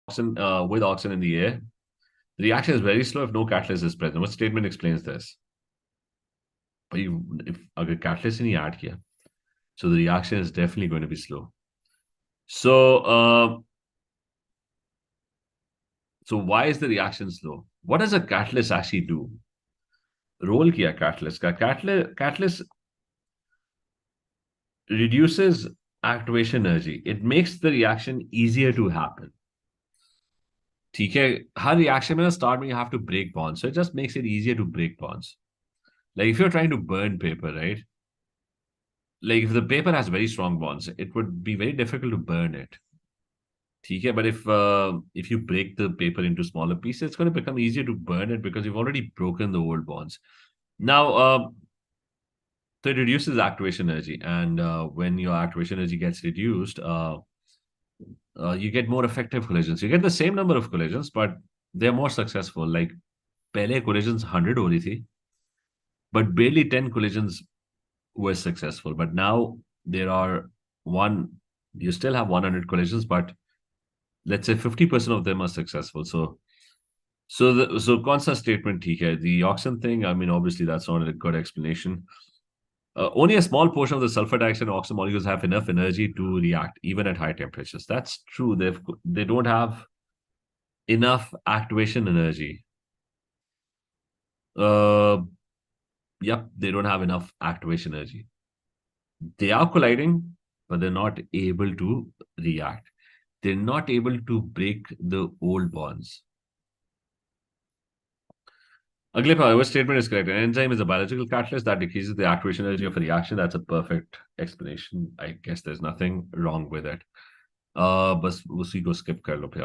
with oxygen in the air, the reaction is very slow if no catalyst is present. What statement explains this? But if a catalyst नहीं add किया, so the reaction is definitely going to be slow. So why is the reaction slow? What does a catalyst actually do? Role किया catalyst का catalyst reduces activation energy. It makes the reaction easier to happen. ठीक है, हर reaction में start में you have to break bonds, so it just makes it easier to break bonds. Like if you're trying to burn paper, right? Like if the paper has very strong bonds, it would be very difficult to burn it. ठीक है, but if you break the paper into smaller pieces, it's going to become easier to burn it because you've already broken the old bonds. Now, so it reduces activation energy, and when your activation energy gets reduced, you get more effective collisions. You get the same number of collisions, but they're more successful. Like पहले collisions 100 हो रही थी, but barely 10 collisions were successful. But now there are you still have 100 collisions, but let's say 50% of them are successful. So constant statement ठीक है. The oxygen thing, I mean, obviously that's not a good explanation. Only a small portion of the sulfur dioxide and oxygen molecules have enough energy to react, even at high temperatures. That's true. They don't have enough activation energy. Yep, they don't have enough activation energy. They are colliding, but they're not able to react. They're not able to break the old bonds. Ugly power statement is correct. An enzyme is a biological catalyst that decreases the activation energy of a reaction. That's a perfect explanation. I guess there's nothing wrong with it. बस उसी को skip कर लो फिर